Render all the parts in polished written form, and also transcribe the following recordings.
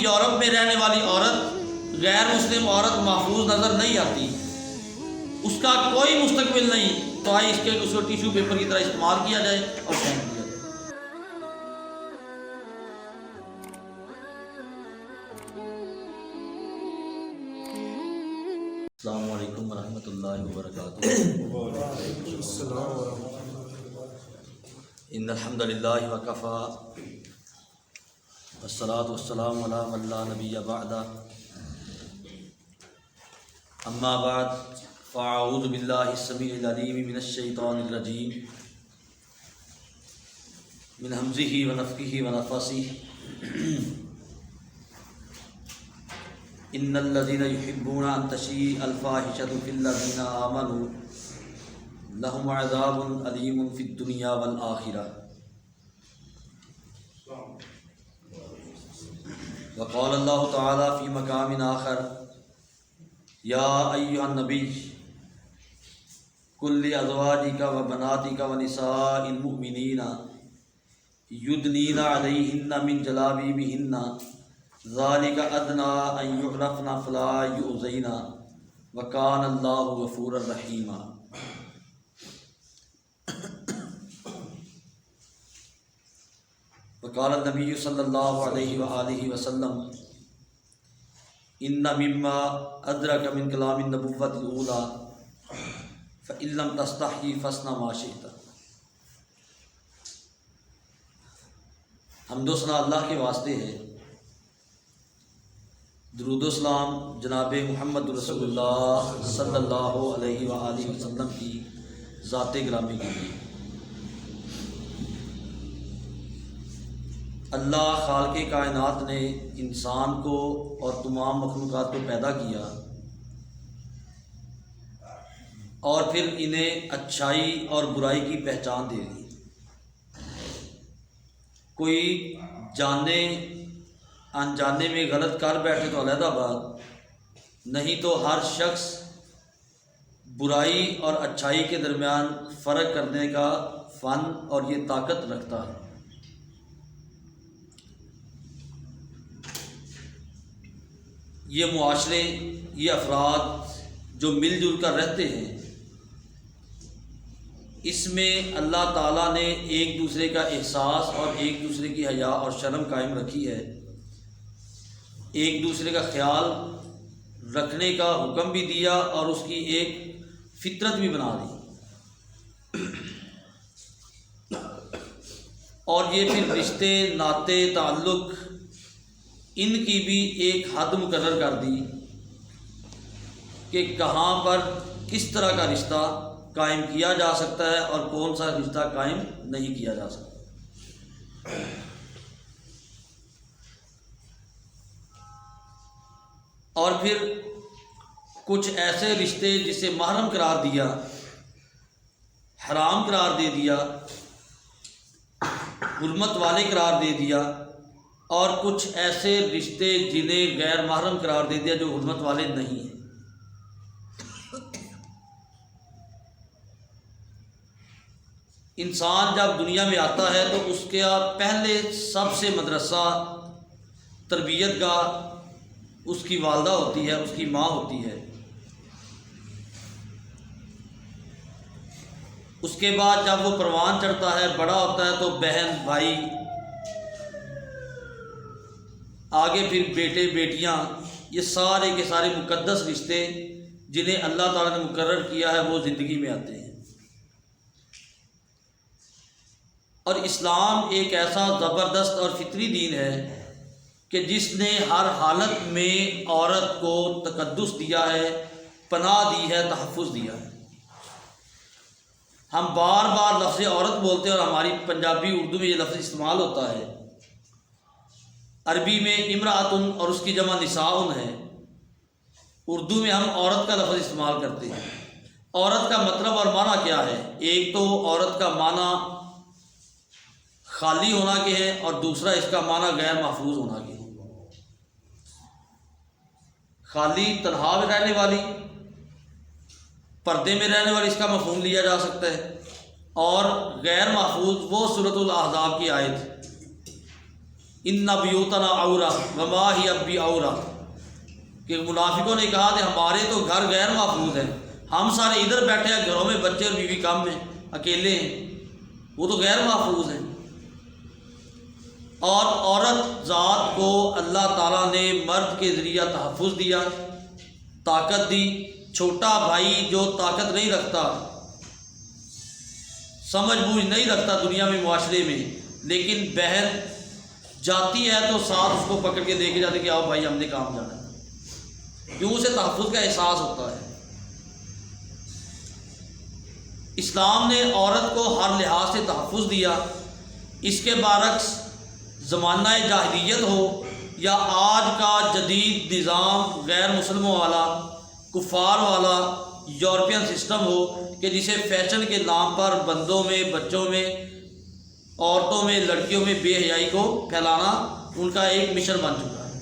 Europe میں رہنے والی عورت غیر مسلم عورت محفوظ نظر نہیں آتی، اس کا کوئی مستقبل نہیں، تو آئی اس کو ٹیشو پیپر کی طرح استعمال کیا جائے اور پھینک دیا جائے۔ السلام علیکم ورحمۃ اللہ وبرکاتہ۔ ان الحمد للہ وکفیٰ والصلاۃ والسلام علی من لا نبی بعد، اما بعد فاعوذ باللہ السمیع العلیم من الشیطان الرجیم من ہمزہ ونفخہ ونفثہ۔ ان الذین یحبون ان تشیع الفاحشۃ فی الذین آمنوا لہم عذاب علیم فی الدنیا والآخرہ۔ وقال اللہ تعالی فی مقام آخر یا ایھا النبی قل لازواجک وبناتک ونساء المؤمنین یدنین علیہن من جلابیبہن ذالک ادنی ان یعرفن فلا یؤذین وکان اللہ غفورا رحیما۔ وقال النبی صلی اللہ علیہ وآلہ وسلم ان مما ادرک من کلام النبوۃ الاولی فإن لم تستحی فاصنع ما شئت۔ حمد و ثنا اللہ کے واسطے ہے، درود و سلام جناب محمد رسول اللہ صلی اللہ علیہ وآلہ وسلم کی ذات گرامی کے لیے۔ اللہ خالق کائنات نے انسان کو اور تمام مخلوقات کو پیدا کیا اور پھر انہیں اچھائی اور برائی کی پہچان دے دی۔ کوئی جانے انجانے میں غلط کر بیٹھے تو علیحدہ بات، نہیں تو ہر شخص برائی اور اچھائی کے درمیان فرق کرنے کا فن اور یہ طاقت رکھتا ہے۔ یہ معاشرے، یہ افراد جو مل جل کر رہتے ہیں، اس میں اللہ تعالیٰ نے ایک دوسرے کا احساس اور ایک دوسرے کی حیا اور شرم قائم رکھی ہے، ایک دوسرے کا خیال رکھنے کا حکم بھی دیا اور اس کی ایک فطرت بھی بنا دی، اور یہ پھر رشتے ناطے تعلق ان کی بھی ایک حد مقرر کر دی کہ کہاں پر کس طرح کا رشتہ قائم کیا جا سکتا ہے اور کون سا رشتہ قائم نہیں کیا جا سکتا۔ اور پھر کچھ ایسے رشتے جسے محرم قرار دیا، حرام قرار دے دیا، حرمت والے قرار دے دیا، اور کچھ ایسے رشتے جنہیں غیر محرم قرار دے دیا جو حرمت والے نہیں ہیں۔ انسان جب دنیا میں آتا ہے تو اس کا پہلے سب سے مدرسہ، تربیت گاہ اس کی والدہ ہوتی ہے، اس کی ماں ہوتی ہے۔ اس کے بعد جب وہ پروان چڑھتا ہے، بڑا ہوتا ہے، تو بہن بھائی، آگے پھر بیٹے بیٹیاں، یہ سارے کے سارے مقدس رشتے جنہیں اللہ تعالیٰ نے مقرر کیا ہے وہ زندگی میں آتے ہیں۔ اور اسلام ایک ایسا زبردست اور فطری دین ہے کہ جس نے ہر حالت میں عورت کو تقدس دیا ہے، پناہ دی ہے، تحفظ دیا ہے۔ ہم بار بار لفظ عورت بولتے ہیں اور ہماری پنجابی اردو میں یہ لفظ استعمال ہوتا ہے، عربی میں امرأتن اور اس کی جمع نساؤن ہے، اردو میں ہم عورت کا لفظ استعمال کرتے ہیں۔ عورت کا مطلب اور معنی کیا ہے؟ ایک تو عورت کا معنی خالی ہونا کے ہے اور دوسرا اس کا معنی غیر محفوظ ہونا کے ہے۔ خالی تنہا میں رہنے والی، پردے میں رہنے والی، اس کا مفہوم لیا جا سکتا ہے، اور غیر محفوظ وہ سورۃ الاحزاب کی آیت ان بیوتنا عورہ وما ہی اب بھی عورہ، کہ منافقوں نے کہا کہ ہمارے تو گھر غیر محفوظ ہیں، ہم سارے ادھر بیٹھے ہیں، گھروں میں بچے اور بیوی کم ہیں، اکیلے ہیں، وہ تو غیر محفوظ ہیں۔ اور عورت ذات کو اللہ تعالیٰ نے مرد کے ذریعہ تحفظ دیا، طاقت دی۔ چھوٹا بھائی جو طاقت نہیں رکھتا، سمجھ بوجھ نہیں رکھتا دنیا میں، معاشرے میں، لیکن بہن جاتی ہے تو ساتھ اس کو پکڑ کے دے کے جاتے کہ آؤ بھائی ہم نے کام جانا ہے، کیوں؟ اسے تحفظ کا احساس ہوتا ہے۔ اسلام نے عورت کو ہر لحاظ سے تحفظ دیا۔ اس کے برعکس زمانہ جاہلیت ہو یا آج کا جدید نظام غیر مسلموں والا، کفار والا یورپین سسٹم ہو، کہ جسے فیشن کے نام پر بندوں میں، بچوں میں، عورتوں میں، لڑکیوں میں بے حیائی کو پھیلانا ان کا ایک مشن بن چکا ہے،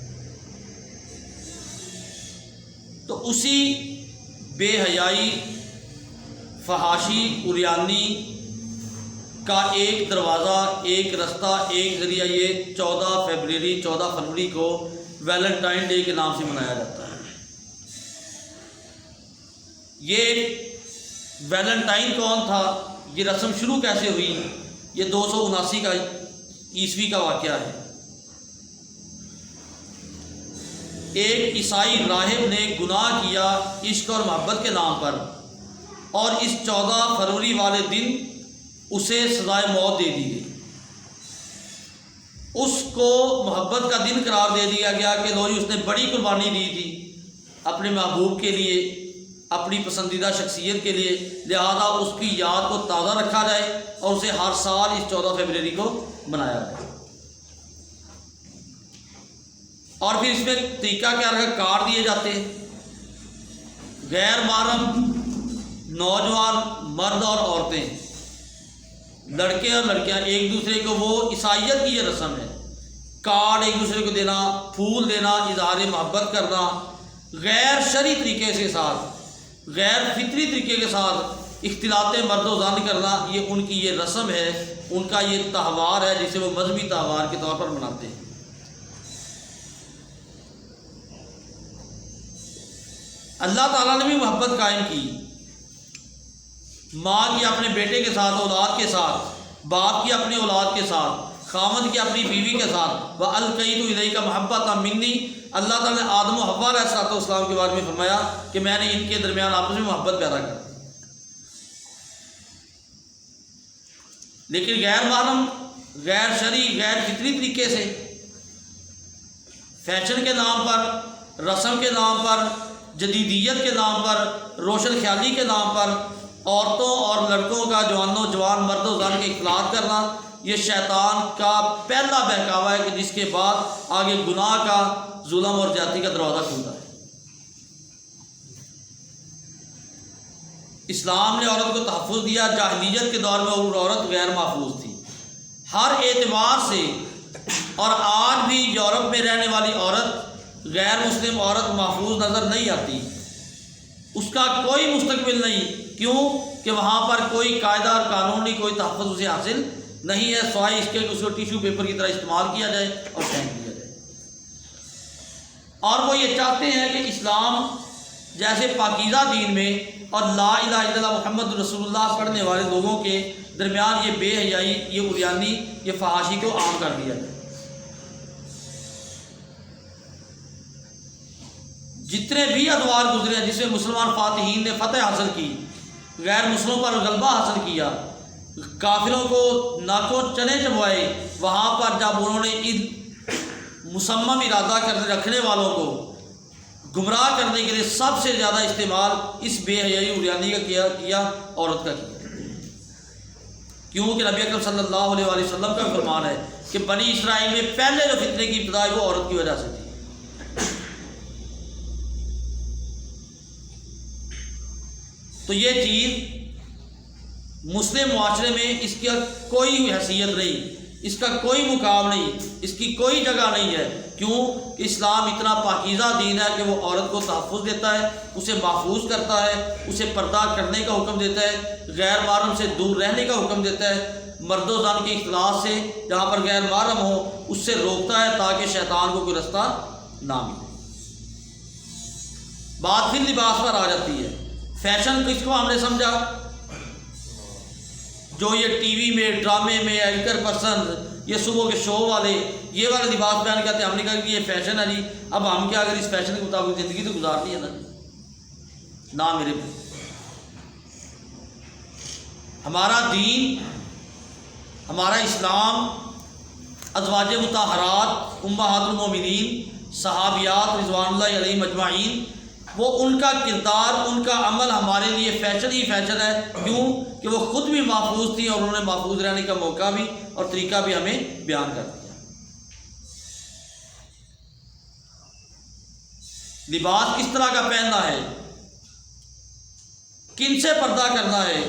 تو اسی بے حیائی، فحاشی، عریانی کا ایک دروازہ، ایک رستہ، ایک ذریعہ یہ 14 فروری کو ویلنٹائن ڈے کے نام سے منایا جاتا ہے۔ یہ ویلنٹائن کون تھا؟ یہ رسم شروع کیسے ہوئی؟ یہ 279 کا عیسوی کا واقعہ ہے۔ ایک عیسائی راہب نے گناہ کیا عشق اور محبت کے نام پر، اور اس 14 فروری والے دن اسے سزائے موت دے دی گئی۔ اس کو محبت کا دن قرار دے دیا گیا کہ لو جی اس نے بڑی قربانی دی تھی اپنے محبوب کے لیے، اپنی پسندیدہ شخصیت کے لیے، لہذا اس کی یاد کو تازہ رکھا جائے اور اسے ہر سال اس 14 فروری کو منایا جائے۔ اور پھر اس میں طریقہ کیا رہا؟ کارڈ دیے جاتے ہیں، غیر محرم نوجوان مرد اور عورتیں، لڑکے اور لڑکیاں ایک دوسرے کو، وہ عیسائیت کی یہ رسم ہے، کارڈ ایک دوسرے کو دینا، پھول دینا، اظہار محبت کرنا، غیر شرعی طریقے کے ساتھ، غیر فطری طریقے کے ساتھ اختلاط مرد و زن کرنا، یہ ان کی یہ رسم ہے، ان کا یہ تہوار ہے جسے وہ مذہبی تہوار کے طور پر مناتے ہیں۔ اللہ تعالیٰ نے بھی محبت قائم کی، ماں کی اپنے بیٹے کے ساتھ، اولاد کے ساتھ، باپ کی اپنی اولاد کے ساتھ، خامد کی اپنی بیوی کے ساتھ، وَأَلْقَيْتُ إِلَيْكَ مَحَبَّةً مِّنِّي۔ اللہ تعالیٰ نے آدم و حوا علیہ السلام کے بارے میں فرمایا کہ میں نے ان کے درمیان آپس میں محبت پیدا کر دی۔ لیکن غیر محرم، غیر شرعی، غیر فطری طریقے سے، فیشن کے نام پر، رسم کے نام پر، جدیدیت کے نام پر، روشن خیالی کے نام پر عورتوں اور لڑکوں کا، جوان مرد و زن کے اختلاط کرنا، یہ شیطان کا پہلا بہکاوا ہے کہ جس کے بعد آگے گناہ کا، ظلم اور زیادتی کا دروازہ کھلتا ہے۔ اسلام نے عورت کو تحفظ دیا۔ جاہلیت کے دور میں عورت غیر محفوظ تھی ہر اعتبار سے، اور آج بھی یورپ میں رہنے والی عورت، غیر مسلم عورت محفوظ نظر نہیں آتی، اس کا کوئی مستقبل نہیں۔ کیوں؟ کہ وہاں پر کوئی قاعدہ اور قانون نہیں، کوئی تحفظ اسے حاصل نہیں ہے، سوائے اس کے کہ اس کو ٹیشو پیپر کی طرح استعمال کیا جائے اور پھینک دیا جائے۔ اور وہ یہ چاہتے ہیں کہ اسلام جیسے پاکیزہ دین میں اور لا الہ الا اللہ محمد رسول اللہ پڑھنے والے لوگوں کے درمیان یہ بے حیائی، یہ عریانی، یہ فحاشی کو عام کر دیا جائے۔ جتنے بھی ادوار گزرے ہیں جس میں مسلمان فاتحین نے فتح حاصل کی، غیر مسلموں پر غلبہ حاصل کیا، کافروں کو ناکوں چنے چبوائے، وہاں پر جب انہوں نے ان مصمم ارادہ کرنے رکھنے والوں کو گمراہ کرنے کے لیے سب سے زیادہ استعمال اس بے حیائی عریانی کا کیا عورت کا کیا۔ کیونکہ نبی اکرم صلی اللہ علیہ وآلہ وسلم کا فرمان ہے کہ بنی اسرائیل میں پہلے جو فتنے کی ابتدا ہے وہ عورت کی وجہ سے تھی۔ تو یہ چیز مسلم معاشرے میں اس کی کوئی حیثیت نہیں، اس کا کوئی مقام نہیں، اس کی کوئی جگہ نہیں ہے۔ کیوں؟ کہ اسلام اتنا پاکیزہ دین ہے کہ وہ عورت کو تحفظ دیتا ہے، اسے محفوظ کرتا ہے، اسے پردہ کرنے کا حکم دیتا ہے، غیر محرم سے دور رہنے کا حکم دیتا ہے، مرد و زن کے اختلاط سے، جہاں پر غیر محرم ہو اس سے روکتا ہے تاکہ شیطان کو کوئی رستہ نہ ملے۔ بات پھر لباس پر آ جاتی ہے۔ فیشن کس کو ہم نے سمجھا؟ جو یہ ٹی وی میں، ڈرامے میں اینکر پرسن، یہ صبح کے شو والے یہ والے لباس پہن کے آتے ہیں، ہم نے کہا کہ یہ فیشن ہے جی، اب ہم کیا اگر اس فیشن کے مطابق زندگی تو گزارنی ہے نا میرے بھائی۔ ہمارا دین، ہمارا اسلام، ازواج مطہرات، امہات المومنین، صحابیات رضوان اللہ علیہم اجمعین، وہ ان کا کردار، ان کا عمل ہمارے لیے فیشن ہی فیشن ہے۔ کیوں کہ وہ خود بھی محفوظ تھی اور انہوں نے محفوظ رہنے کا موقع بھی اور طریقہ بھی ہمیں بیان کر دیا۔ لباس کس طرح کا پہننا ہے، کن سے پردہ کرنا ہے،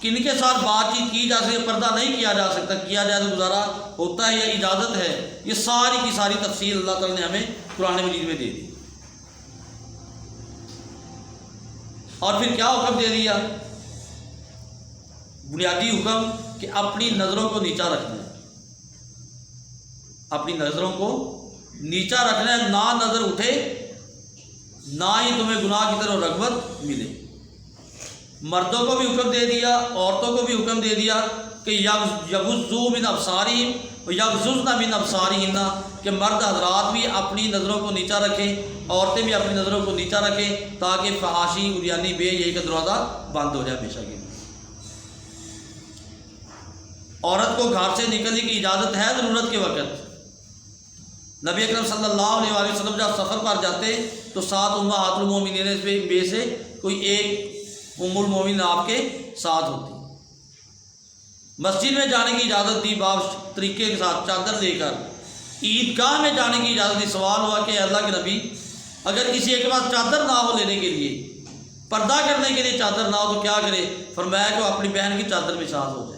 کن کے ساتھ بات چیت کی جا سکتی، پردہ نہیں کیا جا سکتا، کیا جائے تو گزارا ہوتا ہے یا اجازت ہے، یہ ساری کی ساری تفصیل اللہ تعالیٰ نے ہمیں قرآن مجید میں دے دی۔ اور پھر کیا حکم دے دیا؟ بنیادی حکم کہ اپنی نظروں کو نیچا رکھنا ہے، اپنی نظروں کو نیچا رکھنا ہے، نہ نظر اٹھے نہ ہی تمہیں گناہ کی طرف رغبت ملے۔ مردوں کو بھی حکم دے دیا، عورتوں کو بھی حکم دے دیا کہ یغضوا من ابصارہم ویغضضن من ابصارہن، کہ مرد حضرات بھی اپنی نظروں کو نیچا رکھیں، عورتیں بھی اپنی نظروں کو نیچا رکھیں، تاکہ فحاشی، عریانی، بے حیائی کا دروازہ بند ہو جائے ہمیشہ کے لیے۔ عورت کو گھر سے نکلنے کی اجازت ہے ضرورت کے وقت۔ نبی اکرم صلی اللہ علیہ وآلہ وسلم جب سفر پر جاتے تو ساتھ امہات المومنین میں سے کوئی ایک ام المومنین آپ کے ساتھ ہوتی۔ مسجد میں جانے کی اجازت دی باب طریقے کے ساتھ، چادر لے کر۔ عیدگاہ میں جانے کی اجازت دی۔ سوال ہوا کہ اللہ کے نبی، اگر کسی ایک کے پاس چادر نہ ہو لینے کے لیے، پردہ کرنے کے لیے چادر نہ ہو تو کیا کرے؟ فرمایا کہ وہ اپنی بہن کی چادر میں شاذ ہو جائے۔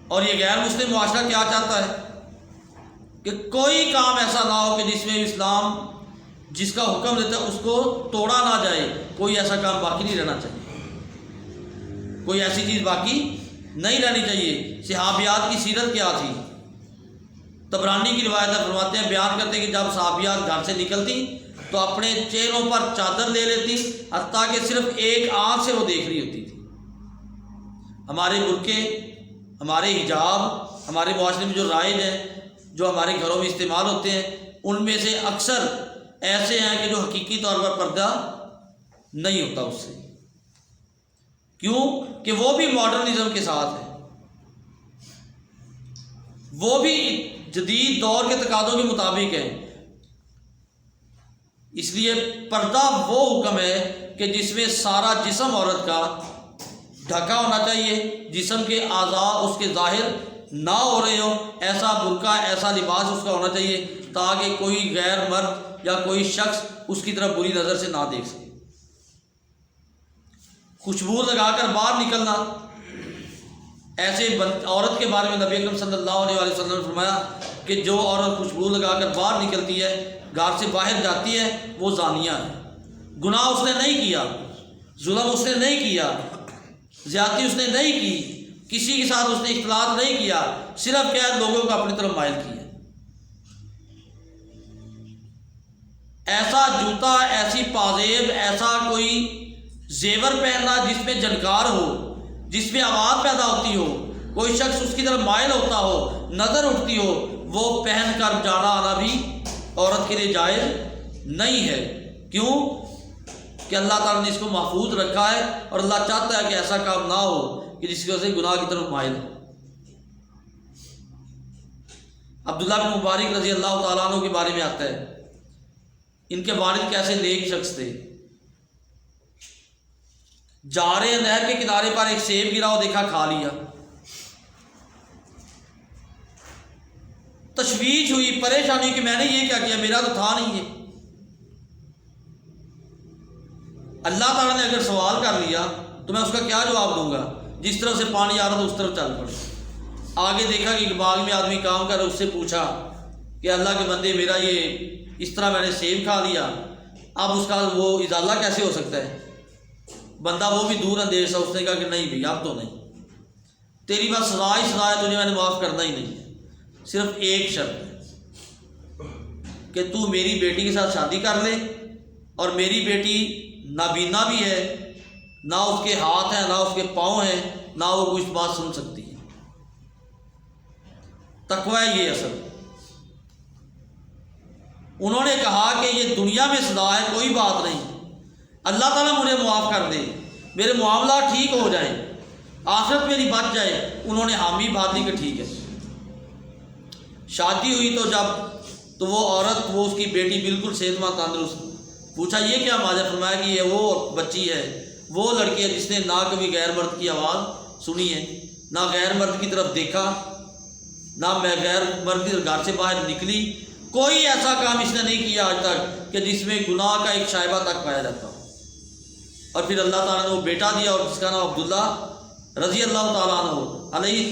اور یہ غیر مسلم معاشرہ کیا چاہتا ہے کہ کوئی کام ایسا نہ ہو کہ جس میں اسلام جس کا حکم دیتا ہے اس کو توڑا نہ جائے، کوئی ایسا کام باقی نہیں رہنا چاہیے، کوئی ایسی چیز باقی نہیں رہنی چاہیے۔ صحابیات کی سیرت کیا تھی؟ طبرانی کی روایت فرماتے ہیں، بیان کرتے ہیں کہ جب صحابیات گھر سے نکلتی تو اپنے چہروں پر چادر لے لیتی، حتیٰ کہ صرف ایک آنکھ سے وہ دیکھ رہی ہوتی تھی۔ ہمارے برقعے، ہمارے حجاب، ہمارے معاشرے میں جو رائج ہیں، جو ہمارے گھروں میں استعمال ہوتے ہیں، ان میں سے اکثر ایسے ہیں کہ جو حقیقی طور پر پردہ نہیں ہوتا اس سے۔ کیوں کہ وہ بھی ماڈرنزم کے ساتھ ہے، وہ بھی جدید دور کے تقاضوں کے مطابق ہے۔ اس لیے پردہ وہ حکم ہے کہ جس میں سارا جسم عورت کا ڈھکا ہونا چاہیے، جسم کے اعضاء اس کے ظاہر نہ ہو رہے ہوں، ایسا برقع، ایسا لباس اس کا ہونا چاہیے تاکہ کوئی غیر مرد یا کوئی شخص اس کی طرف بری نظر سے نہ دیکھ سکے۔ خوشبو لگا کر باہر نکلنا، ایسے عورت کے بارے میں نبی اکرم صلی اللہ علیہ وسلم نے فرمایا کہ جو عورت خوشبو لگا کر باہر نکلتی ہے، گھر سے باہر جاتی ہے، وہ زانیہ ہے۔ گناہ اس نے نہیں کیا، ظلم اس نے نہیں کیا، زیادتی اس نے نہیں کی، کسی کے ساتھ اس نے اختلاط نہیں کیا، صرف کیا لوگوں کو اپنی طرف مائل کیا۔ ایسا جوتا، ایسی پازیب، ایسا کوئی زیور پہننا جس میں جھنکار ہو، جس میں آواز پیدا ہوتی ہو، کوئی شخص اس کی طرف مائل ہوتا ہو، نظر اٹھتی ہو، وہ پہن کر جانا آنا بھی عورت کے لیے جائز نہیں ہے۔ کیوں کہ اللہ تعالیٰ نے اس کو محفوظ رکھا ہے اور اللہ چاہتا ہے کہ ایسا کام نہ ہو کہ جس کی وجہ سے گناہ کی طرف مائل ہو۔ عبداللہ بن مبارک رضی اللہ تعالیٰ عنہ کے بارے میں آتا ہے، ان کے والد کیسے نیک شخص تھے۔ جا رہے نہر کے کنارے پر ایک سیب گرا ہوا دیکھا، کھا لیا۔ تشویش ہوئی، پریشانی ہوئی کہ میں نے یہ کیا کیا، میرا تو تھا نہیں یہ۔ اللہ تعالیٰ نے اگر سوال کر لیا تو میں اس کا کیا جواب دوں گا؟ جس طرف سے پانی آ رہا تھا اس طرف چل پڑے۔ آگے دیکھا کہ باغ میں آدمی کام کر رہا، اس سے پوچھا کہ اللہ کے بندے، میرا یہ اس طرح میں نے سیب کھا لیا، اب اس کا وہ ازالہ کیسے ہو سکتا ہے؟ بندہ وہ بھی دور اندیش تھا، اس نے کہا کہ نہیں بھائی اب تو نہیں، تیری بس سزا ہی سزا ہے، تجھے میں نے معاف کرنا ہی نہیں ہے، صرف ایک شرط ہے کہ تو میری بیٹی کے ساتھ شادی کر لے، اور میری بیٹی نابینا بھی ہے، نہ اس کے ہاتھ ہیں نہ اس کے پاؤں ہیں، نہ وہ کچھ بات سن سکتی ہے۔ تقوی ہے یہ اصل۔ انہوں نے کہا کہ یہ دنیا میں سزا ہے، کوئی بات نہیں، اللہ تعالیٰ مجھے معاف کر دے، میرے معاملات ٹھیک ہو جائیں، آخرت میری بچ جائے۔ انہوں نے حامی بات دی کہ ٹھیک ہے۔ شادی ہوئی تو وہ عورت، وہ اس کی بیٹی بالکل صحت مند تندرست، پوچھا یہ کیا ماجرا؟ فرمایا کہ یہ وہ بچی ہے، وہ لڑکی ہے جس نے نہ کبھی غیر مرد کی آواز سنی ہے، نہ غیر مرد کی طرف دیکھا، نہ میں غیر مرد کی گھر سے باہر نکلی، کوئی ایسا کام اس نے نہیں کیا آج تک کہ جس میں گناہ کا ایک شائبہ تک پایا جاتا ہو۔ اور پھر اللہ تعالیٰ نے وہ بیٹا دیا، اور جس کا نام عبداللہ رضی اللہ تعالیٰ عنہ علیہ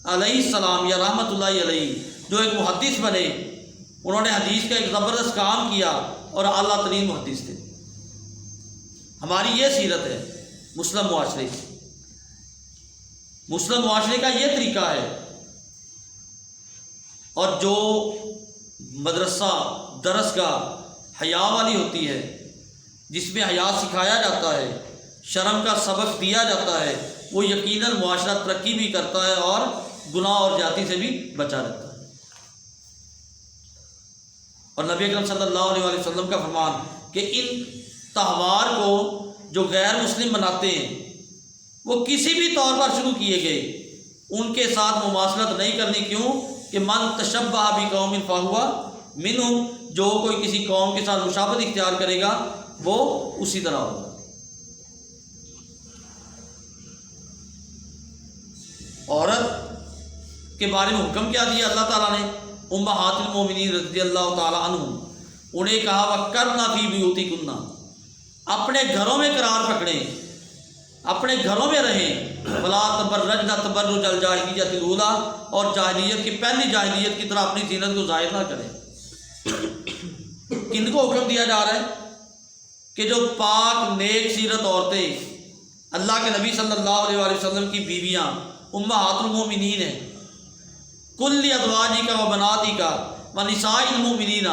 السلام یا رحمۃ اللہ علیہ، جو ایک محدث بنے، انہوں نے حدیث کا ایک زبردست کام کیا اور اعلیٰ ترین محدث تھے۔ ہماری یہ سیرت ہے مسلم معاشرے کی، مسلم معاشرے کا یہ طریقہ ہے۔ اور جو مدرسہ درسگاہ حیا والی ہوتی ہے، جس میں حیا سکھایا جاتا ہے، شرم کا سبق دیا جاتا ہے، وہ یقیناً معاشرہ ترقی بھی کرتا ہے اور گناہ اور زیادتی سے بھی بچا رہتا ہے۔ اور نبی اکرم صلی اللہ علیہ وسلم کا فرمان کہ ان تہوار کو جو غیر مسلم مناتے ہیں، وہ کسی بھی طور پر شروع کیے گئے، ان کے ساتھ مماثلت نہیں کرنی۔ کیوں کہ من تشبہ بقوم فہو منہم، جو کوئی کسی قوم کے ساتھ مشابہت اختیار کرے گا وہ اسی طرح ہوگا۔ عورت کے بارے میں حکم کیا دیا اللہ تعالیٰ نے؟ امہات المومنین رضی اللہ تعالیٰ عنہم، انہیں کہا وَقَرْنَ فِي بُيُوتِكُنَّ، اپنے گھروں میں قرار پکڑیں، اپنے گھروں میں رہیں، وَلَا تَبَرَّجْنَ تَبَرُّجَ الْجَاهِلِيَّةِ الْأُولَىٰ، اور جاہلیت کی پہلی جاہلیت کی طرح اپنی زینت کو ظاہر نہ کریں۔ کن کو حکم دیا جا رہا ہے؟ کہ جو پاک نیک سیرت عورتیں، اللہ کے نبی صلی اللہ علیہ وسلم کی بیویاں امہات المومنین ہیں، کل ازواجک و بناتک و نساء المؤمنین،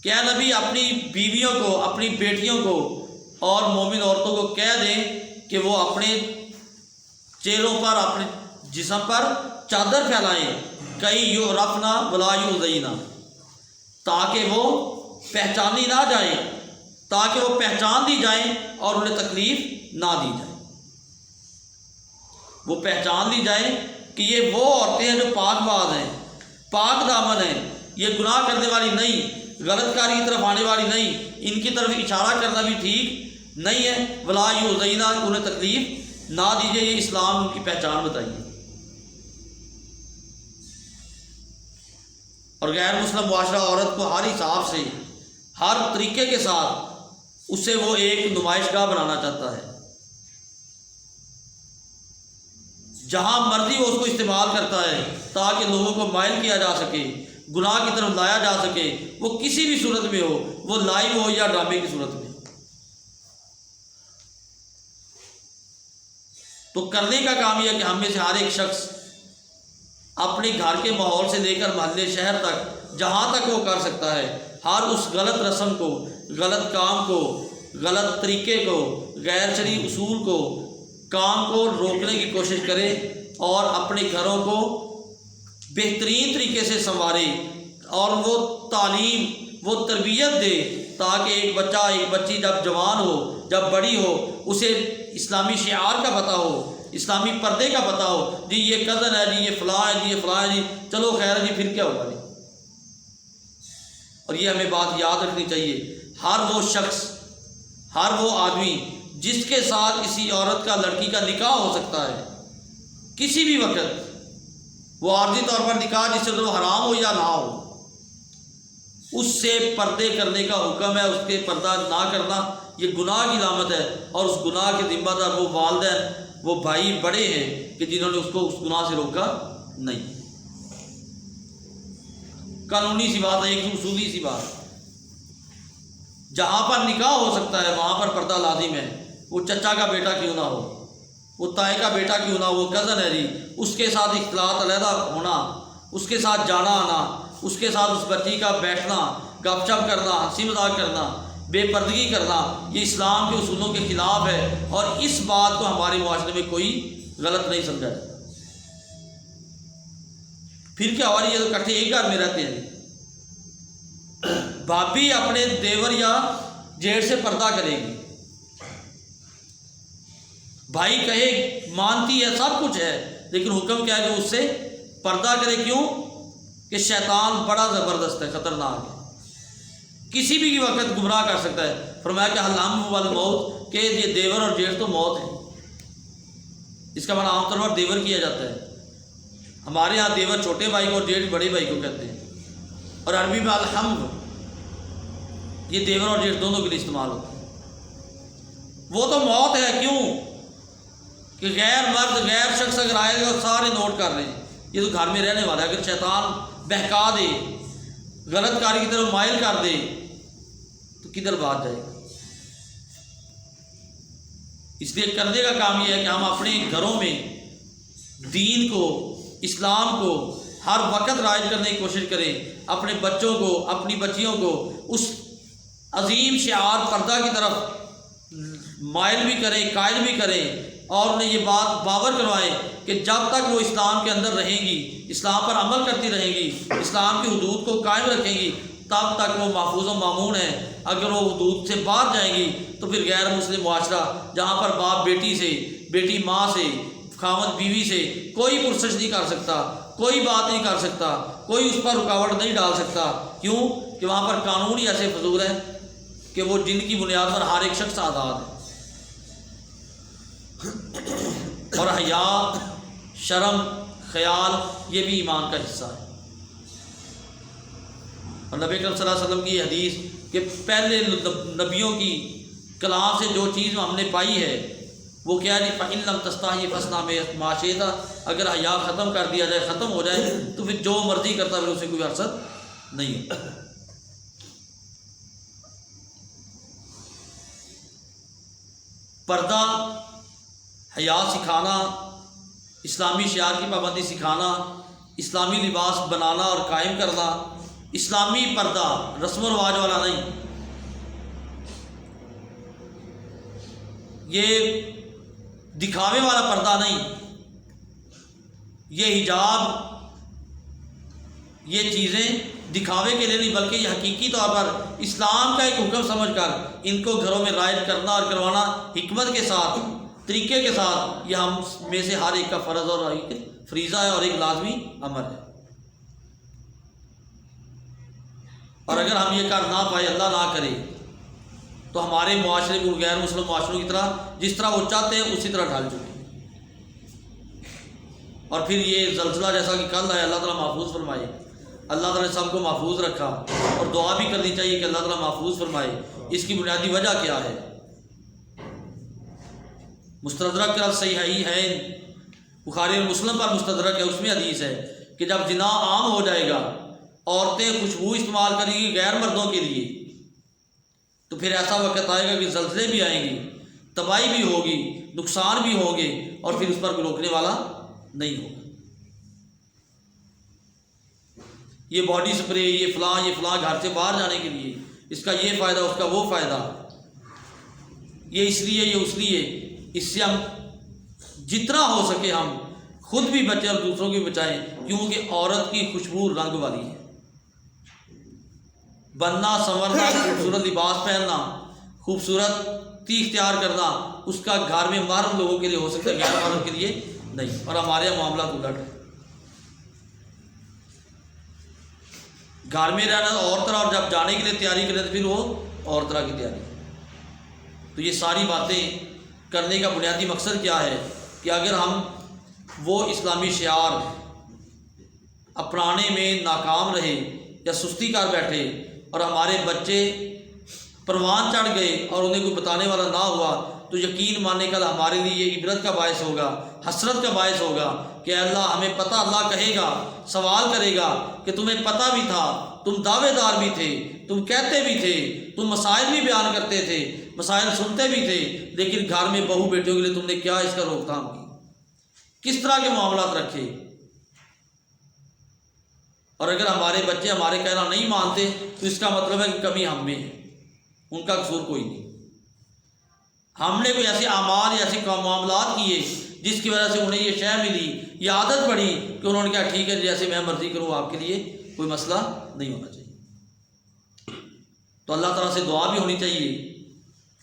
کہ اے نبی اپنی بیویوں کو، اپنی بیٹیوں کو اور مومن عورتوں کو کہہ دیں کہ وہ اپنے چہروں پر، اپنے جسم پر چادر پھیلائیں، کئی یعرفن ولا یؤذین، تاکہ وہ پہچانی نہ جائیں، تاکہ وہ پہچان دی جائیں اور انہیں تکلیف نہ دی جائے۔ وہ پہچان دی جائیں کہ یہ وہ عورتیں ہیں جو پاک باز ہیں، پاک دامن ہیں، یہ گناہ کرنے والی نہیں، غلط کاری کی طرف آنے والی نہیں، ان کی طرف اشارہ کرنا بھی ٹھیک نہیں ہے۔ ولا یؤذین، انہیں تکلیف نہ دیجیے، یہ اسلام ان کی پہچان بتائیے۔ اور غیر مسلم معاشرہ عورت کو ہر حساب سے، ہر طریقے کے ساتھ اسے وہ ایک نمائش گاہ بنانا چاہتا ہے، جہاں مرضی وہ اس کو استعمال کرتا ہے تاکہ لوگوں کو مائل کیا جا سکے، گناہ کی طرف لایا جا سکے، وہ کسی بھی صورت میں ہو، وہ لائیو ہو یا ڈرامے کی صورت میں۔ تو کرنے کا کام یہ ہے کہ ہم میں سے ہر ایک شخص اپنے گھر کے ماحول سے لے کر محلے شہر تک، جہاں تک وہ کر سکتا ہے، ہر اس غلط رسم کو، غلط کام کو، غلط طریقے کو، غیر شرعی اصول کو، کام کو روکنے کی کوشش کرے اور اپنے گھروں کو بہترین طریقے سے سنوارے، اور وہ تعلیم، وہ تربیت دے، تاکہ ایک بچہ، ایک بچی جب جوان ہو، جب بڑی ہو، اسے اسلامی شعار کا پتہ ہو، اسلامی پردے کا پتہ ہو، جی یہ کزن ہے، جی یہ فلاں ہے، جی یہ فلاں ہے، جی چلو خیر ہے، جی پھر کیا ہوگا جی۔ اور یہ ہمیں بات یاد رکھنی چاہیے، ہر وہ شخص، ہر وہ آدمی جس کے ساتھ کسی عورت کا، لڑکی کا نکاح ہو سکتا ہے کسی بھی وقت، وہ عارضی طور پر نکاح جس سے وہ حرام ہو یا نہ ہو، اس سے پردے کرنے کا حکم ہے۔ اس کے پردہ نہ کرنا یہ گناہ کی علامت ہے، اور اس گناہ کے ذمہ دار وہ والدین، وہ بھائی بڑے ہیں کہ جنہوں نے اس کو اس گناہ سے روکا نہیں۔ قانونی سی بات ہے، ایک اصولی سی بات۔ جہاں پر نکاح ہو سکتا ہے وہاں پر پردہ لازم ہے، وہ چچا کا بیٹا کیوں نہ ہو، وہ تائے کا بیٹا کیوں نہ ہو، وہ کزن ہے جی، اس کے ساتھ اختلاط علیحدہ ہونا، اس کے ساتھ جانا آنا، اس کے ساتھ اس بچی کا بیٹھنا، گپ شپ کرنا، ہنسی مذاق کرنا، بے پردگی کرنا، یہ اسلام کے اصولوں کے خلاف ہے، اور اس بات کو ہمارے معاشرے میں کوئی غلط نہیں سمجھا جاتا۔ پھر کیا ہوا، یہ تو اکٹھے ایک گھر میں رہتے ہیں، بھابھی اپنے دیور یا جیٹھ سے پردہ کرے گی، بھائی کہے مانتی ہے سب کچھ ہے، لیکن حکم کیا ہے کہ اس سے پردہ کرے، کیوں کہ شیطان بڑا زبردست ہے، خطرناک ہے، کسی بھی وقت گمراہ کر سکتا ہے۔ فرمایا کہ الحم والموت، کہ یہ دیور اور جیٹھ تو موت ہے، اس کا معنی عام طور پر دیور کیا جاتا ہے، ہمارے ہاں دیور چھوٹے بھائی کو اور جیٹھ بڑے بھائی کو کہتے ہیں، اور عربی میں الحم یہ دیور اور جیٹھ دونوں کے لیے استعمال ہوتا ہے۔ وہ تو موت ہے، کیوں کہ غیر مرد غیر شخص اگر آئے گا اور سارے نوٹ کر رہے ہیں، یہ تو گھر میں رہنے والا ہے، اگر شیطان بہکا دے، غلط کاری کی طرف مائل کر دے تو کدھر بات جائے گا۔ اس لیے کرنے کا کام یہ ہے کہ ہم اپنے گھروں میں دین کو، اسلام کو ہر وقت رائج کرنے کی کوشش کریں، اپنے بچوں کو، اپنی بچیوں کو اس عظیم شعار پردہ کی طرف مائل بھی کریں، قائل بھی کریں، اور انہیں یہ بات باور کروائیں کہ جب تک وہ اسلام کے اندر رہیں گی، اسلام پر عمل کرتی رہیں گی، اسلام کی حدود کو قائم رکھیں گی، تب تک وہ محفوظ و مامون ہیں۔ اگر وہ حدود سے باہر جائیں گی تو پھر غیر مسلم معاشرہ، جہاں پر باپ بیٹی سے، بیٹی ماں سے، خاوند بیوی سے کوئی پرسش نہیں کر سکتا، کوئی بات نہیں کر سکتا، کوئی اس پر رکاوٹ نہیں ڈال سکتا، کیوں کہ وہاں پر قانون ہی ایسے فضول ہے کہ وہ جن کی بنیاد پر ہر ایک شخص آزاد ہے۔ اور حیا، شرم، خیال، یہ بھی ایمان کا حصہ ہے۔ اور نبی اکرم صلی اللہ علیہ وسلم کی حدیث کہ پہلے نبیوں کی کلام سے جو چیز ہم نے پائی ہے وہ کیا ہے، فَإِن لَمْ تَسْتَحْيِ فَاصْنَعْ مَا شِئْتَ، اگر حیا ختم کر دیا جائے، ختم ہو جائے تو پھر جو مرضی کرتا پھر اسے کوئی حرصت نہیں ہوتا۔ پردہ، حیا سکھانا، اسلامی شعار کی پابندی سکھانا، اسلامی لباس بنانا اور قائم کرنا، اسلامی پردہ رسم و رواج والا نہیں، یہ دکھاوے والا پردہ نہیں، یہ حجاب، یہ چیزیں دکھاوے کے لیے نہیں بلکہ یہ حقیقی طور پر اسلام کا ایک حکم سمجھ کر ان کو گھروں میں رائج کرنا اور کروانا حکمت کے ساتھ، طریقے کے ساتھ، یہ ہم میں سے ہر ایک کا فرض اور فریضہ ہے اور ایک لازمی امر ہے۔ اور اگر ہم یہ کر نہ پائے، اللہ نہ کرے، تو ہمارے معاشرے کو غیر مسلم معاشروں کی طرح جس طرح وہ چاہتے ہیں اسی طرح ڈھل چکے ہیں۔ اور پھر یہ زلزلہ جیسا کہ کل ہے، اللہ تعالیٰ محفوظ فرمائے، اللہ تعالیٰ نے سب کو محفوظ رکھا، اور دعا بھی کرنی چاہیے کہ اللہ تعالیٰ محفوظ فرمائے۔ اس کی بنیادی وجہ کیا ہے؟ مستدرک کا صحیح ہے، بخاری اور مسلم پر مستدرک ہے، اس میں حدیث ہے کہ جب زنا عام ہو جائے گا، عورتیں خوشبو استعمال کریں گی غیر مردوں کے لیے، تو پھر ایسا وقت آئے گا کہ زلزلے بھی آئیں گے، تباہی بھی ہوگی، نقصان بھی ہوں گے، اور پھر اس پر کوئی روکنے والا نہیں ہوگا۔ یہ باڈی سپرے، یہ فلاں گھر سے باہر جانے کے لیے، اس کا یہ فائدہ، اس کا وہ فائدہ، یہ اس لیے، یہ اس لیے، اس سے ہم جتنا ہو سکے ہم خود بھی بچیں اور دوسروں کو بھی بچائیں، کیونکہ عورت کی خوشبو رنگ والی ہے۔ بننا، سنورنا، خوبصورت لباس پہننا، خوبصورتی اختیار کرنا، اس کا گھر میں محرم لوگوں کے لیے ہو سکتا ہے، غیر محرم کے لیے نہیں۔ اور ہمارے یہاں معاملات الٹ ہے، گھر میں رہنا اور طرح، اور جب جانے کے لیے تیاری کریں تو پھر وہ اور طرح کی تیاری۔ تو یہ ساری باتیں کرنے کا بنیادی مقصد کیا ہے کہ اگر ہم وہ اسلامی شعار اپنانے میں ناکام رہے یا سستی کر بیٹھے اور ہمارے بچے پروان چڑھ گئے اور انہیں کوئی بتانے والا نہ ہوا، تو یقین ماننے کا ہمارے لیے یہ عبرت کا باعث ہوگا، حسرت کا باعث ہوگا کہ اللہ ہمیں پتہ، اللہ کہے گا، سوال کرے گا کہ تمہیں پتہ بھی تھا تم دعوے دار بھی تھے، تم کہتے بھی تھے، تم مسائل بھی بیان کرتے تھے، مسائل سنتے بھی تھے، لیکن گھر میں بہو بیٹیوں کے لیے تم نے کیا اس کا روک تھام کی؟ کس طرح کے معاملات رکھے؟ اور اگر ہمارے بچے ہمارے کہنا نہیں مانتے تو اس کا مطلب ہے کہ کمی ہم میں ہے، ان کا قصور کوئی نہیں۔ ہم نے کوئی ایسے اعمال یا ایسے معاملات کیے جس کی وجہ سے انہیں یہ شے ملی، یہ عادت پڑی کہ انہوں نے کہا ٹھیک ہے جیسے میں مرضی کروں، آپ کے لیے کوئی مسئلہ نہیں ہونا چاہیے۔ تو اللہ تعالیٰ سے دعا بھی ہونی چاہیے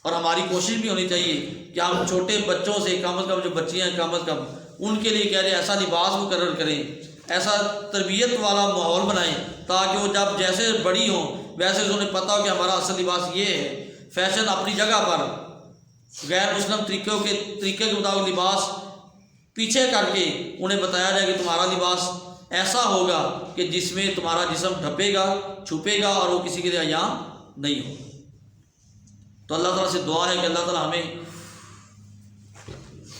اور ہماری کوشش بھی ہونی چاہیے کہ ہم چھوٹے بچوں سے کم از کم، جو بچیاں ہیں کم از کم ان کے لیے کہہ رہے ایسا لباس مقرر کریں، ایسا تربیت والا ماحول بنائیں تاکہ وہ جب جیسے بڑی ہوں ویسے انہیں پتہ ہو کہ ہمارا اصل لباس یہ ہے۔ فیشن اپنی جگہ پر، غیر مسلم طریقے کے مطابق لباس پیچھے کر کے انہیں بتایا جائے کہ تمہارا لباس ایسا ہوگا کہ جس میں تمہارا جسم ڈھپے گا، چھپے گا اور وہ کسی کے لیے عیاں نہیں ہو۔ تو اللہ تعالیٰ سے دعا ہے کہ اللہ تعالیٰ ہمیں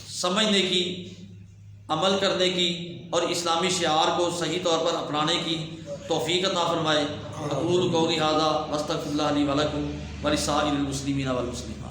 سمجھنے کی، عمل کرنے کی اور اسلامی شعار کو صحیح طور پر اپنانے کی توفیق عطا فرمائے۔ اقول قولی ھذا واستغفر اللہ لی ولکم ولسائر المسلمین والمسلمات۔